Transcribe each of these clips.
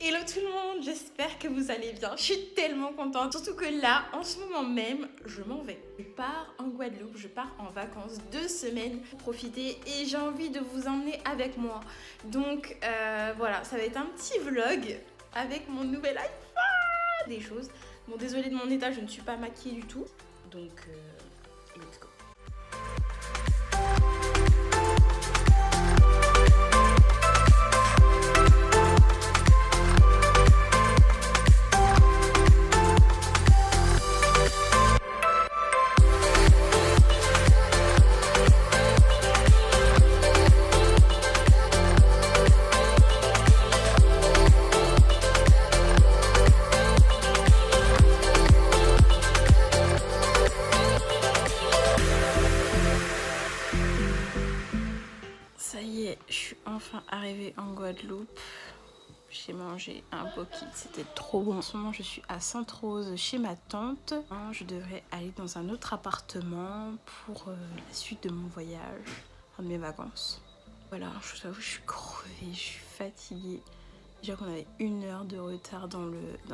Hello tout le monde, j'espère que vous allez bien. Je suis tellement contente, surtout que là, en ce moment même, je m'en vais. Je pars en Guadeloupe, je pars en vacances 2 semaines pour profiter et j'ai envie de vous emmener avec moi. Donc voilà, ça va être un petit vlog avec mon nouvel iPhone, des choses. Bon, désolée de mon état, je ne suis pas maquillée du tout. Donc, let's go. Ça y est, je suis enfin arrivée en Guadeloupe. J'ai mangé un poki, c'était trop bon. En ce moment, je suis à Sainte-Rose chez ma tante. Je devrais aller dans un autre appartement pour la suite de mon voyage, enfin de mes vacances. Voilà, je vous avoue, je suis crevée, je suis fatiguée. Déjà qu'on avait 1 heure de retard dans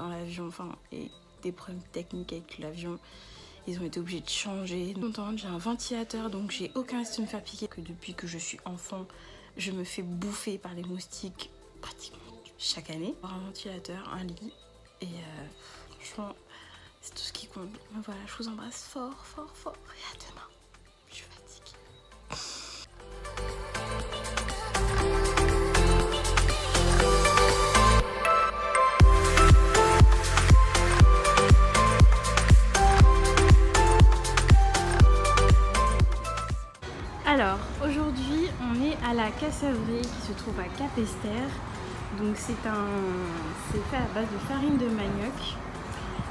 l'avion, enfin, et des problèmes techniques avec l'avion. Ils ont été obligés de changer. J'ai un ventilateur, donc j'ai aucun risque de me faire piquer. Que depuis que je suis enfant, je me fais bouffer par les moustiques pratiquement chaque année. Un ventilateur, un lit, et franchement, c'est tout ce qui compte. Voilà, je vous embrasse fort, fort, fort, et à demain. Je suis fatiguée. Alors, aujourd'hui, on est à la Cassaveraie qui se trouve à Capesterre. Donc c'est fait à la base de farine de manioc.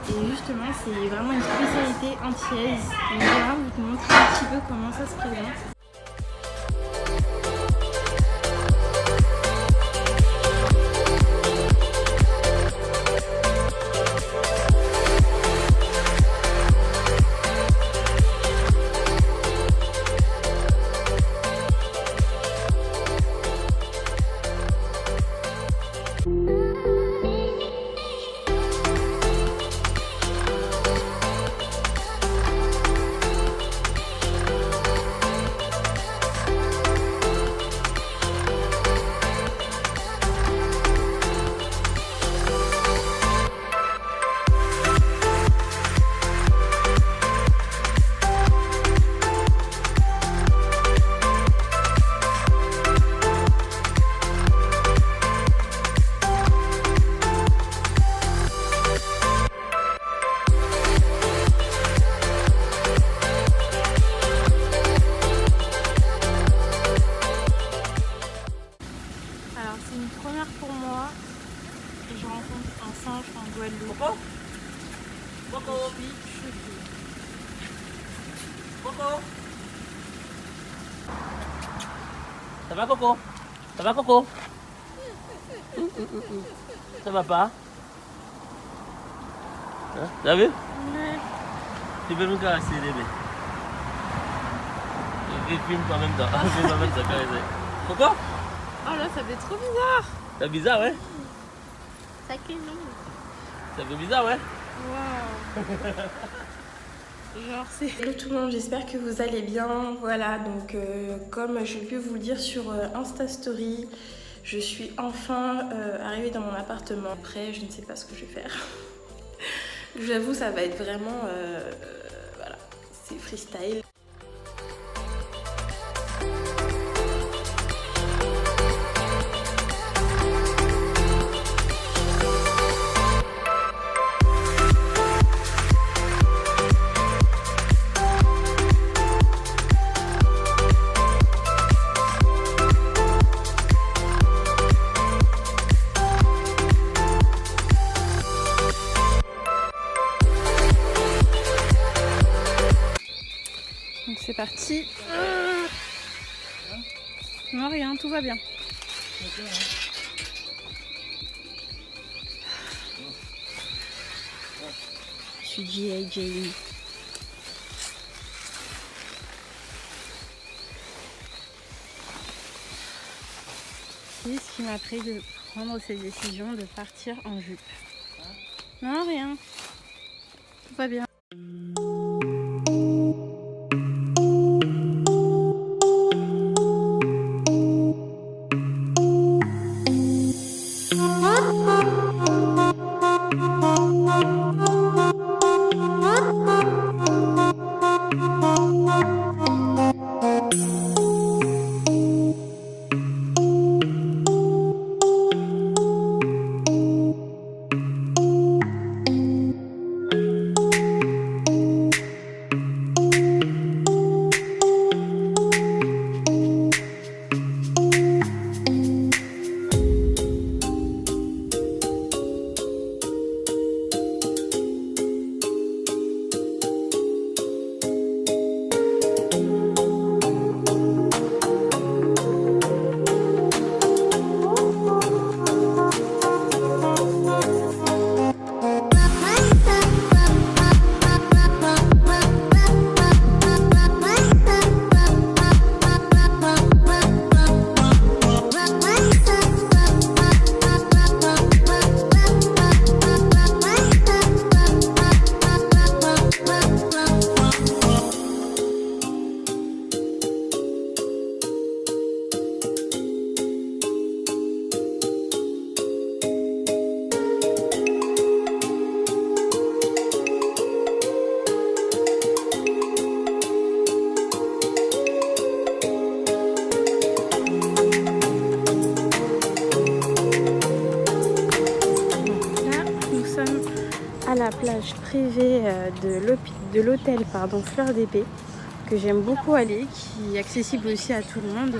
Et justement, c'est vraiment une spécialité antillaise. Donc je vais vous montrer un petit peu comment ça se présente. Alors c'est une première pour moi et je rencontre un singe en Guadeloupe. Coco Coco Je suis choquée. Coco Ça va Coco Ça va Coco Ça va pas hein? T'as vu Tu peux nous caresser bébé. Je filme en même temps. Je filme en même temps, caresser. Coco Oh là, ça fait trop bizarre. C'est bizarre, ouais. Sacré nom. Ça fait bizarre, ouais. Waouh. Genre c'est... Hello tout le monde, j'espère que vous allez bien. Voilà, donc comme je peux vous le dire sur Insta Story, je suis enfin arrivée dans mon appartement. Après, je ne sais pas ce que je vais faire. J'avoue, ça va être vraiment... voilà, c'est freestyle. Donc c'est parti. Non, rien, tout va bien. Je suis G.I. Jane. C'est ce qui m'a pris de prendre cette décision de partir en jupe. Non, rien. Tout va bien. À la plage privée de l'hôtel Fleur d'Épée, que j'aime beaucoup aller, qui est accessible aussi à tout le monde.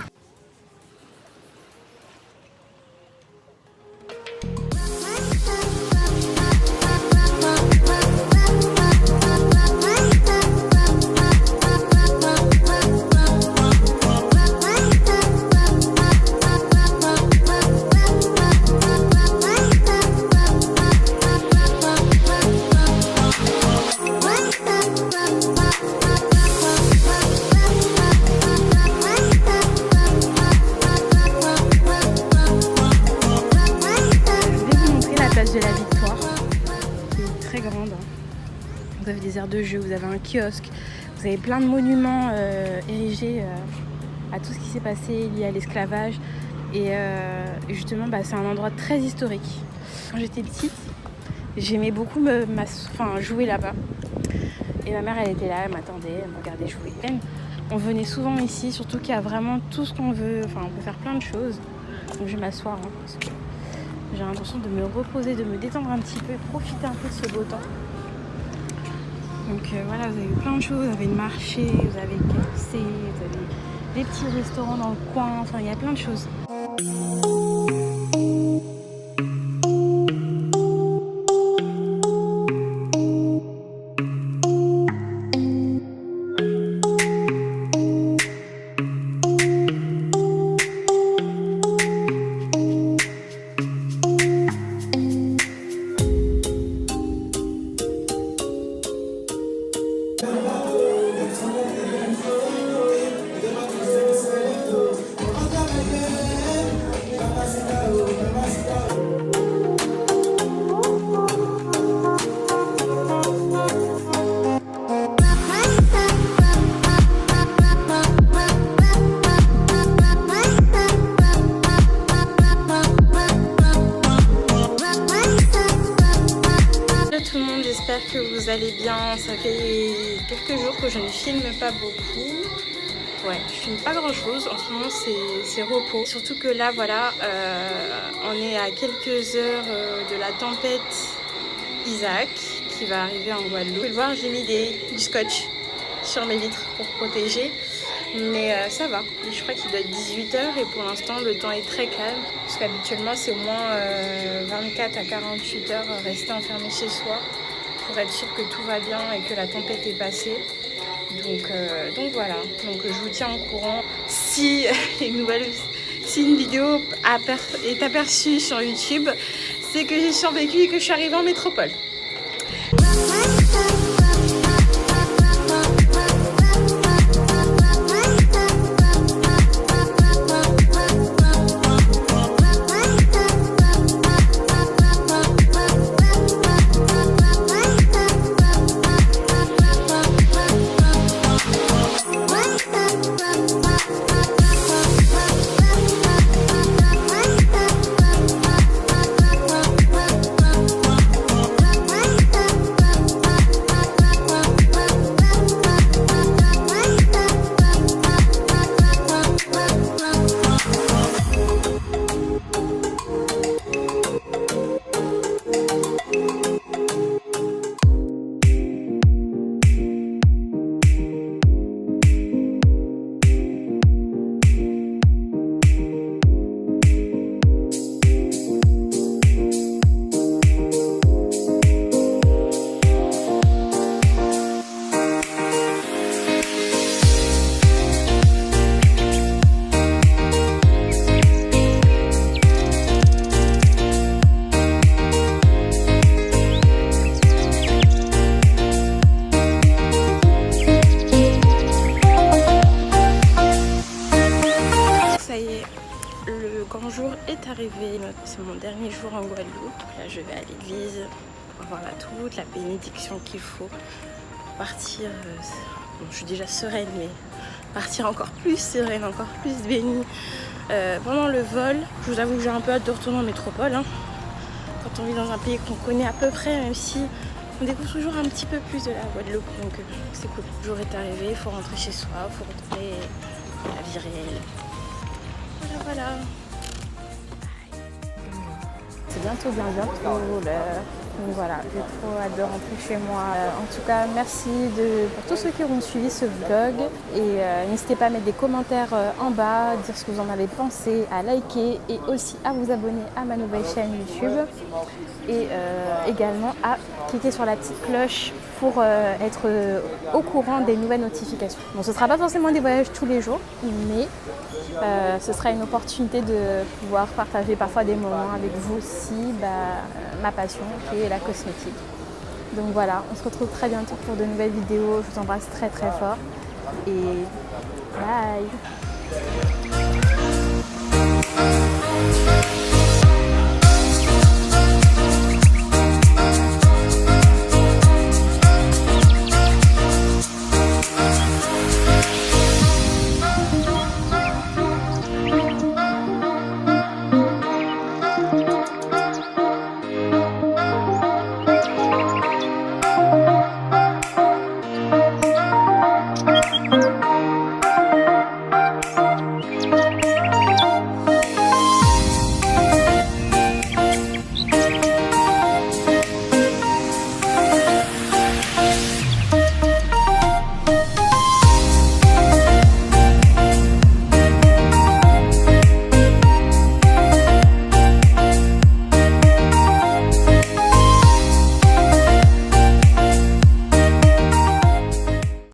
De la Victoire, qui est très grande. Vous avez des aires de jeu, vous avez un kiosque, vous avez plein de monuments érigés à tout ce qui s'est passé lié à l'esclavage. Et justement, c'est un endroit très historique. Quand j'étais petite, j'aimais beaucoup jouer là-bas. Et ma mère, elle était là, elle m'attendait, elle me regardait jouer. On venait souvent ici, surtout qu'il y a vraiment tout ce qu'on veut. Enfin, on peut faire plein de choses. Donc je vais m'asseoir, parce que j'ai l'intention de me reposer, de me détendre un petit peu et profiter un peu de ce beau temps. Donc voilà, vous avez plein de choses, vous avez le marché, vous avez le KFC, vous avez des petits restaurants dans le coin, enfin il y a plein de choses. J'espère que vous allez bien. Ça fait quelques jours que je ne filme pas beaucoup. Ouais, je filme pas grand chose. En ce moment, c'est repos. Surtout que là, voilà, on est à quelques heures de la tempête Isaac qui va arriver en Guadeloupe. Vous pouvez le voir, j'ai mis du scotch sur mes vitres pour protéger. Mais ça va. Je crois qu'il doit être 18 h et pour l'instant, le temps est très calme. Parce qu'habituellement, c'est au moins 24 à 48 heures rester enfermé chez soi, pour être sûr que tout va bien et que la tempête est passée. Donc voilà, donc je vous tiens au courant. Si une vidéo est aperçue sur YouTube, c'est que j'ai survécu et que je suis arrivée en métropole. dernier jour en Guadeloupe. Là, je vais à l'église pour avoir toute la bénédiction qu'il faut pour partir. Bon, je suis déjà sereine, mais partir encore plus sereine, encore plus bénie. Pendant le vol, je vous avoue que j'ai un peu hâte de retourner en métropole. Hein. Quand on vit dans un pays qu'on connaît à peu près, même si on découvre toujours un petit peu plus de la Guadeloupe. Donc c'est cool. Le jour est arrivé, il faut rentrer chez soi, il faut retourner à la vie réelle. Voilà. C'est bientôt l'heure. Donc voilà, j'ai trop hâte de rentrer chez moi. En tout cas, merci pour tous ceux qui auront suivi ce vlog. Et n'hésitez pas à mettre des commentaires en bas, dire ce que vous en avez pensé, à liker et aussi à vous abonner à ma nouvelle chaîne YouTube. Et également à cliquer sur la petite cloche pour être au courant des nouvelles notifications. Bon, ce ne sera pas forcément des voyages tous les jours, mais ce sera une opportunité de pouvoir partager parfois des moments avec vous aussi, ma passion qui est la cosmétique. Donc voilà, on se retrouve très bientôt pour de nouvelles vidéos. Je vous embrasse très très fort et bye.